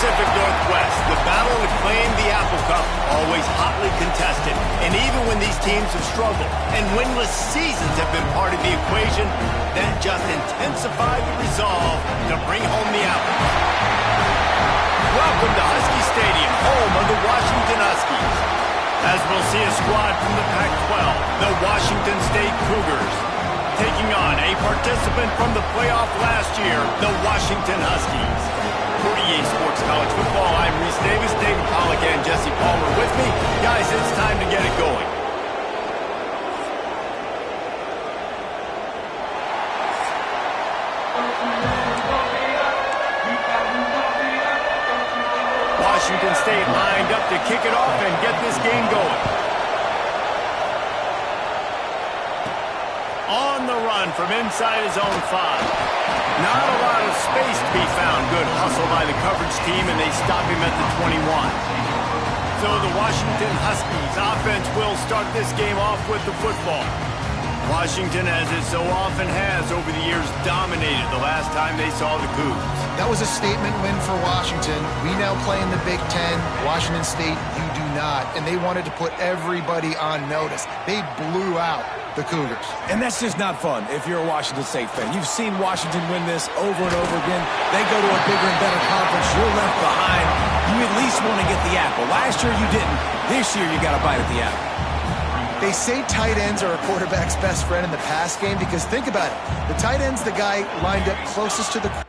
Pacific Northwest, the battle to claim the Apple Cup, always hotly contested. And even when these teams have struggled and winless seasons have been part of the equation, that just intensified the resolve to bring home the Apple Cup. Welcome to Husky Stadium, home of the Washington Huskies. As we'll see a squad from the Pac-12, the Washington State Cougars, taking on a participant from the playoff last year, the Washington Huskies. For EA Sports College Football, I'm Reese Davis, David Pollack, and Jesse Palmer with me. Guys, it's time to get it going. Washington State lined up to kick it off and get this game going. On the run from inside his own 5. Not a lot of space to be found. Good hustle by the coverage team, and they stop him at the 21. So the Washington Huskies offense will start this game off with the football. Washington, as it so often has over the years, dominated the last time they saw the Cougs. That was a statement win for Washington. We now play in the Big Ten. Washington State, you do not. And they wanted to put everybody on notice. They blew out the Cougars. And that's just not fun if you're a Washington State fan. You've seen Washington win this over and over again. They go to a bigger and better conference. You're left behind. You at least want to get the apple. Last year you didn't. This year you got to bite at the apple. They say tight ends are a quarterback's best friend in the pass game because think about it. The tight end's the guy lined up closest to the...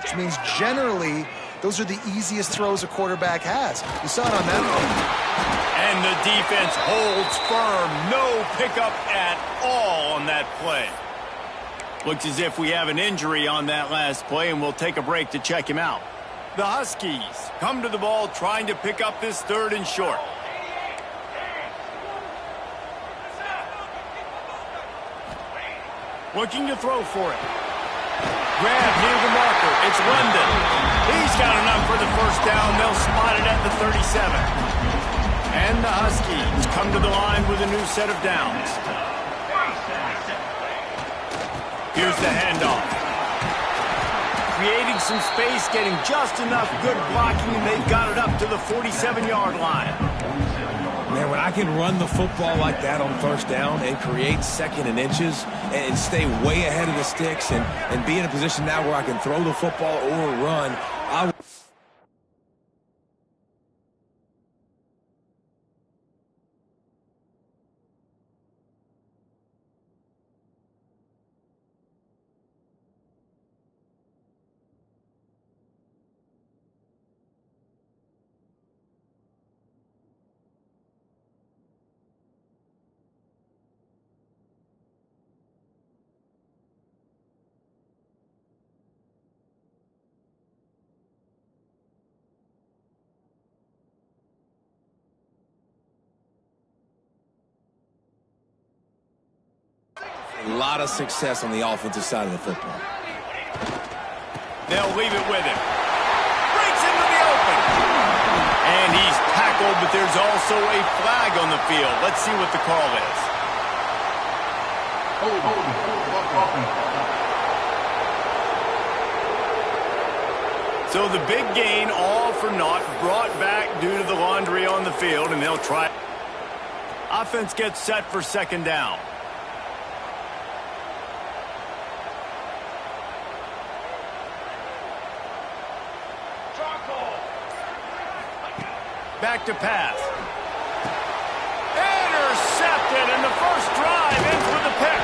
which means generally those are the easiest throws a quarterback has. You saw it on that one. And the defense holds firm. No pickup at all on that play. Looks as if we have an injury on that last play, and we'll take a break to check him out. The Huskies come to the ball trying to pick up this 3rd and short. Looking to throw for it. Grab near the marker. It's London. He's got enough for the first down. They'll spot it at the 37. And the Huskies come to the line with a new set of downs. Here's the handoff. Creating some space, getting just enough good blocking, and they've got it up to the 47-yard line. Man, when I can run the football like that on 1st down and create 2nd and inches and stay way ahead of the sticks and be in a position now where I can throw the football or run, a lot of success on the offensive side of the football. They'll leave it with him. Breaks into the open. And he's tackled, but there's also a flag on the field. Let's see what the call is. So the big gain, all for naught, brought back due to the laundry on the field, and they'll try. Offense gets set for 2nd down. Back to pass. Intercepted, and the first drive ends with a pick.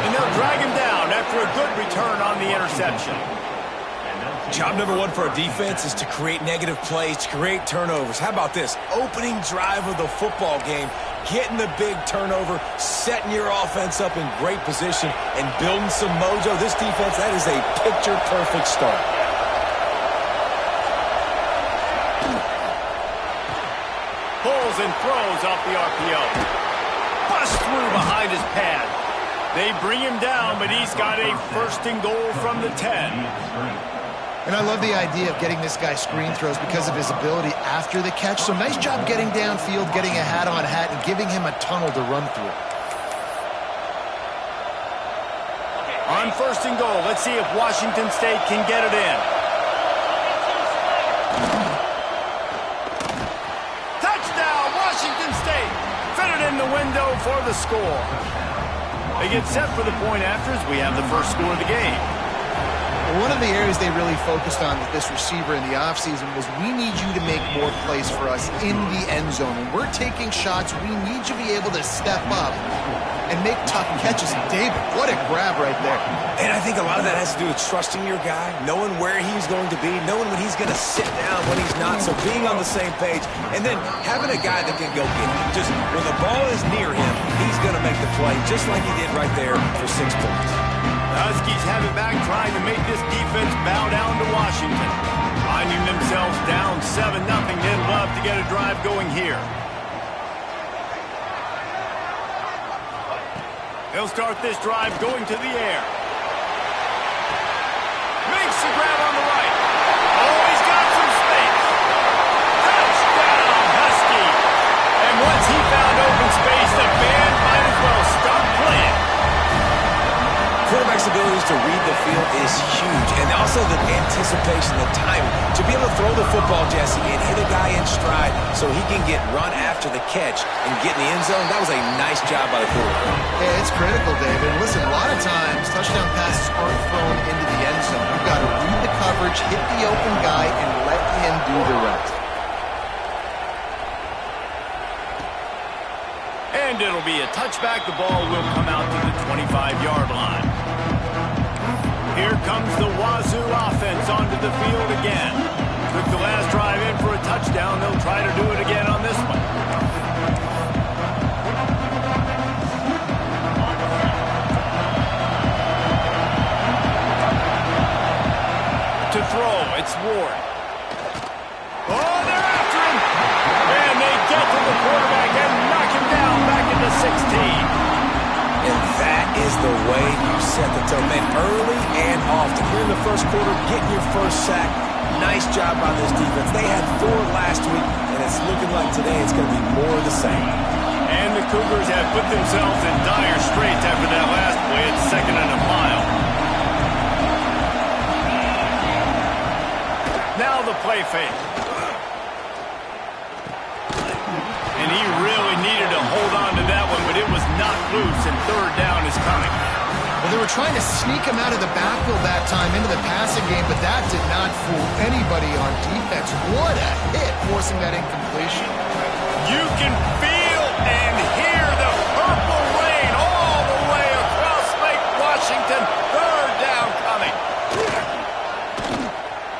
And they'll drag him down after a good return on the interception. Job number 1 for a defense is to create negative plays, to create turnovers. How about this? Opening drive of the football game, getting the big turnover, setting your offense up in great position, and building some mojo. This defense, that is a picture-perfect start. Pulls and throws off the RPO. Bust through behind his pad. They bring him down, but he's got a 1st and goal from the 10. And I love the idea of getting this guy screen throws because of his ability after the catch. So nice job getting downfield, getting a hat-on hat, and giving him a tunnel to run through. On 1st and goal, let's see if Washington State can get it in. Touchdown, Washington State! Fitted in the window for the score. They get set for the point after as we have the first score of the game. One of the areas they really focused on with this receiver in the offseason was we need you to make more plays for us in the end zone. When we're taking shots, we need you to be able to step up and make tough catches. And David, what a grab right there. And I think a lot of that has to do with trusting your guy, knowing where he's going to be, knowing when he's going to sit down, when he's not. So being on the same page, and then having a guy that can go get it. Just when the ball is near him, he's going to make the play, just like he did right there for 6 points. The Huskies have it back, trying to make this defense bow down to Washington. Finding themselves down 7-0. They'd love to get a drive going here. They'll start this drive going to the air. Makes the grab on the right. Oh, he's got some space. Touchdown, Husky. And once he found open space, the band might as well start playing. Quarterback's abilities to read the field is huge, and also the anticipation, the timing. To be able to throw the football, Jesse, and hit a guy in stride so he can get run after the catch and get in the end zone, that was a nice job by the quarterback. Yeah, it's critical, David. And listen, a lot of times, touchdown passes aren't thrown into the end zone. You've got to read the coverage, hit the open guy, and let him do the rest. And it'll be a touchback. The ball will come out to the 25-yard line. Here comes the Wazoo offense onto the field again. Took the last drive in for a touchdown. They'll try to do it again on this one. To throw, it's Ward. Oh, they're after him! And they get to the quarterback and knock him down back into 16. And that is the way you set the tone, man, early and often. Here in the first quarter, getting your first sack. Nice job by this defense. They had 4 last week, and it's looking like today it's going to be more of the same. And the Cougars have put themselves in dire straits after that last play. It's 2nd and a mile. Now the play fake. And he really needed to hold on to that one, but it was knocked loose, and 3rd down is coming. Well, they were trying to sneak him out of the backfield that time into the passing game, but that did not fool anybody on defense. What a hit, forcing that incompletion. You can feel and hear the purple rain all the way across Lake Washington. 3rd down coming.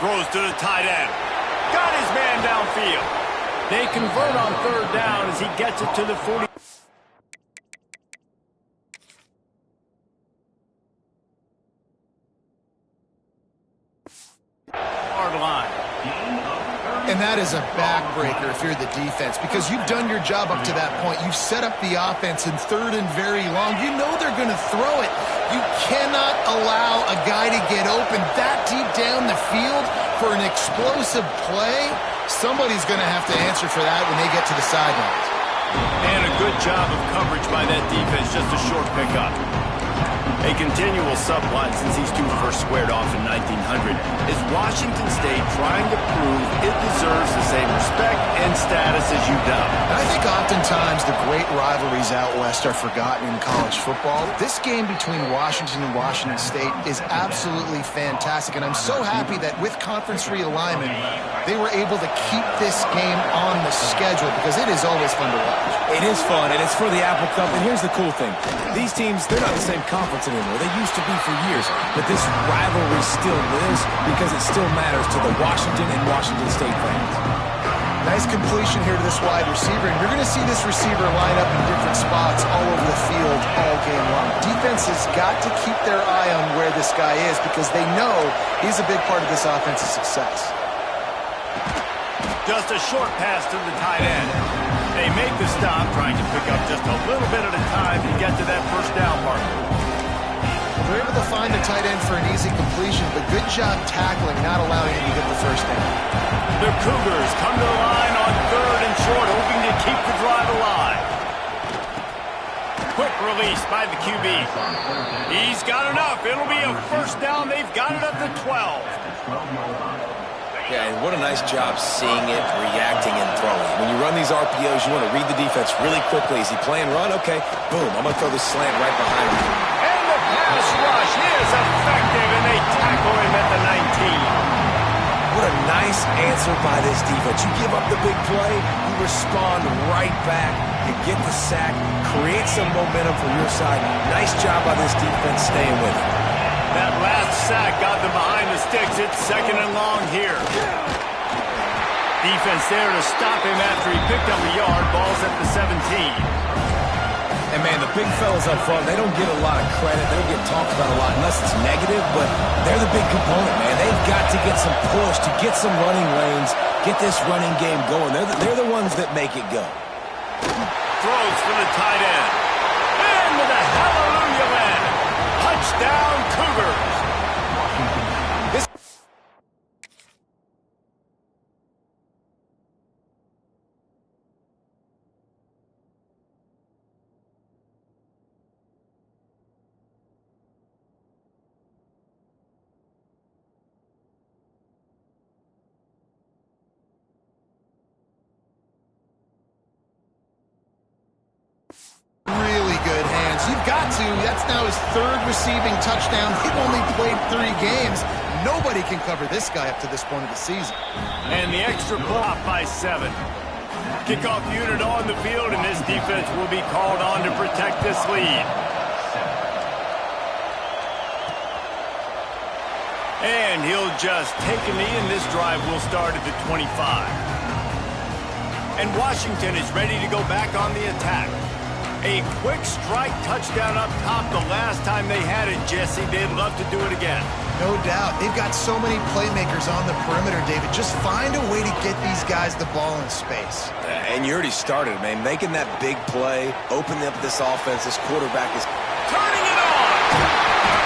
Throws to the tight end. Got his man downfield. They convert on 3rd down as he gets it to the 40. Hard line. And that is a backbreaker if you're the defense, because you've done your job up to that point. You've set up the offense in 3rd and very long. You know they're going to throw it. You cannot allow a guy to get open that deep down the field for an explosive play. Somebody's going to have to answer for that when they get to the sidelines. And a good job of coverage by that defense. Just a short pickup. A continual subplot since these two first squared off in 1900 is Washington State trying to prove it deserves the same respect and status as UW. And I think oftentimes the great rivalries out west are forgotten in college football. This game between Washington and Washington State is absolutely fantastic, and I'm so happy that with conference realignment, they were able to keep this game on the schedule, because it is always fun to watch. It is fun, and it's for the Apple Cup. And here's the cool thing. These teams, they're not the same conference anymore. They used to be for years. But this rivalry still lives because it still matters to the Washington and Washington State fans. Nice completion here to this wide receiver, and you're going to see this receiver line up in different spots all over the field all game long. Defense has got to keep their eye on where this guy is, because they know he's a big part of this offense's success. Just a short pass to the tight end. They make the stop, trying to pick up just a little bit at a time to get to that 1st down marker. They're able to find the tight end for an easy completion, but good job tackling, not allowing him to get the 1st down. The Cougars come to the line on 3rd and short, hoping to keep the drive alive. Quick release by the QB. He's got enough. It'll be a 1st down. They've got it up to 12. Yeah, and what a nice job seeing it, reacting, and throwing. When you run these RPOs, you want to read the defense really quickly. Is he playing run? Okay, boom, I'm going to throw this slant right behind him. And the pass rush is effective, and they tackle him at the 19. What a nice answer by this defense. You give up the big play, you respond right back, you get the sack, create some momentum for your side. Nice job by this defense staying with it. That last sack got them behind the sticks. It's 2nd and long here. Defense there to stop him after he picked up a yard. Ball's at the 17. And, man, the big fellas up front, they don't get a lot of credit. They don't get talked about a lot unless it's negative, but they're the big component, man. They've got to get some push, to get some running lanes, get this running game going. They're the ones that make it go. Throws for the tight end. Into the hallelujah land. Touchdown, Cougars. Really good hands. You've got to. That's now his 3rd receiving touchdown. He'd only played 3 games. Nobody can cover this guy up to this point of the season. And the extra block by 7. Kickoff unit on the field, and this defense will be called on to protect this lead. And he'll just take a knee, and this drive will start at the 25. And Washington is ready to go back on the attack. A quick strike touchdown up top the last time they had it, Jesse. They'd love to do it again. No doubt. They've got so many playmakers on the perimeter, David. Just find a way to get these guys the ball in space. And you already started, man. Making that big play, opening up this offense. This quarterback is turning it on.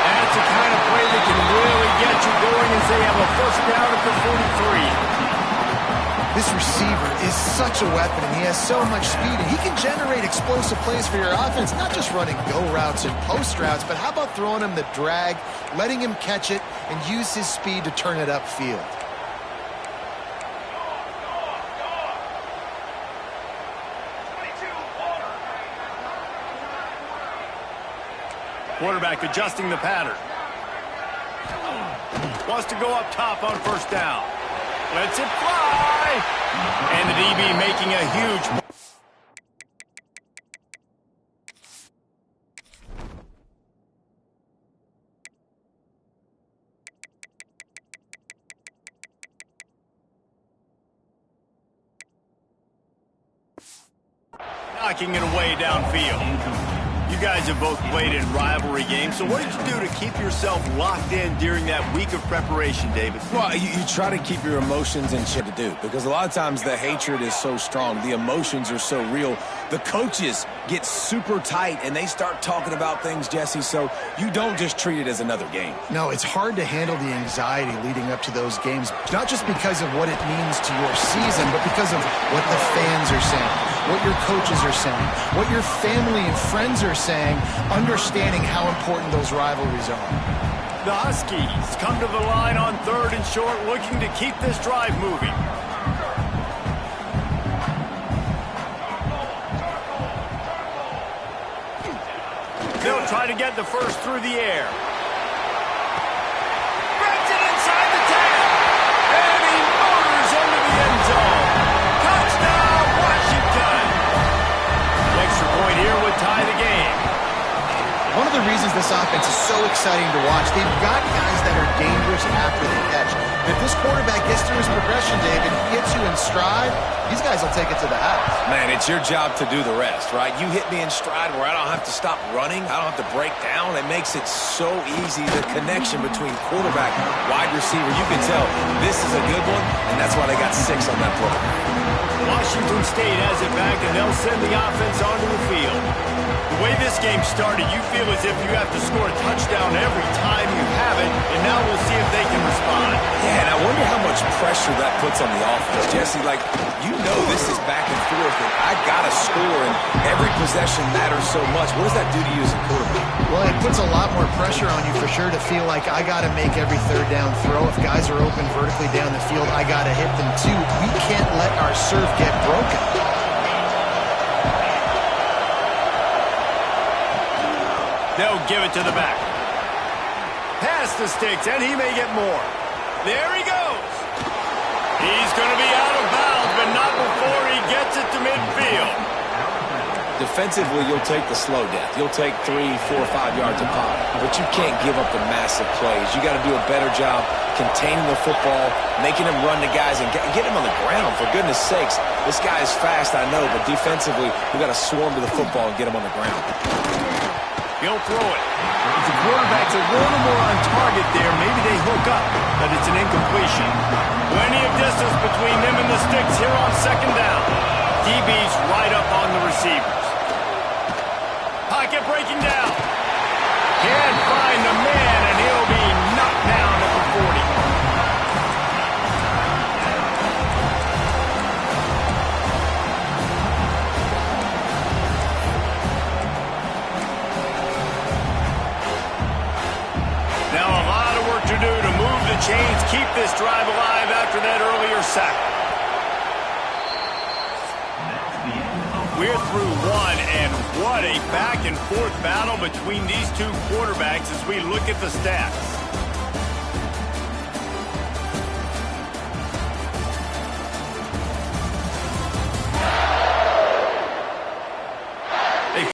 That's the kind of play that can really get you going as they have a first down at the 43. This receiver is such a weapon, and he has so much speed, and he can generate explosive plays for your offense, not just running go routes and post routes, but how about throwing him the drag, letting him catch it, and use his speed to turn it upfield. Quarterback adjusting the pattern. Wants to go up top on first down. Lets it fly. And the DB making a huge... knocking it away downfield. You guys have both played in rivalry games, so what did you do to keep yourself locked in during that week of preparation, David? Well, you try to keep your emotions in check to do, because a lot of times the hatred is so strong, the emotions are so real. The coaches get super tight, and they start talking about things, Jesse, so you don't just treat it as another game. No, it's hard to handle the anxiety leading up to those games, not just because of what it means to your season, but because of what the fans are saying, what your coaches are saying, what your family and friends are saying, understanding how important those rivalries are. The Huskies come to the line on 3rd and short, looking to keep this drive moving. They'll try to get the first through the air. Grabs it inside the 10. And he motors into the end zone. Touchdown, Washington. The extra point here would tie the game. One of the reasons this offense is so exciting to watch, they've got guys that are dangerous after the catch. If this quarterback gets through his progression, David, gets you in stride, these guys will take it to the house. Man, it's your job to do the rest, right? You hit me in stride where I don't have to stop running. I don't have to break down. It makes it so easy, the connection between quarterback and wide receiver. You can tell this is a good one, and that's why they got 6 on that play. Washington State has it back, and they'll send the offense onto the field. The way this game started, you feel as if you have to score a touchdown every time you have it, and now we'll see if they can respond. Yeah, and I wonder how much pressure that puts on the offense. Jesse, like, you know this is back and forth, and I got to score, and every possession matters so much. What does that do to you as a quarterback? Well, it puts a lot more pressure on you for sure to feel like I got to make every 3rd down throw. If guys are open vertically down the field, I got to hit them too. We can't let our serve get broken. They'll give it to the back. Pass the sticks, and he may get more. There he goes. He's going to be out of bounds, but not before he gets it to midfield. Defensively, you'll take the slow death. You'll take 3, 4, 5 yards a pop, but you can't give up the massive plays. You got to do a better job containing the football, making him run the guys, and get him on the ground. For goodness sakes, this guy is fast, I know, but defensively, we got to swarm to the football and get him on the ground. He'll throw it. If the quarterback's a little more on target there, maybe they hook up, but it's an incompletion. Plenty of distance between them and the sticks here on 2nd down. DB's right up on the receivers. Pocket breaking down. Can't find the man, and he'll be knocked down at the 40. Now a lot of work to do to move the chains, keep this drive alive after that earlier sack. We're through one, and what a back-and-forth battle between these two quarterbacks as we look at the stats.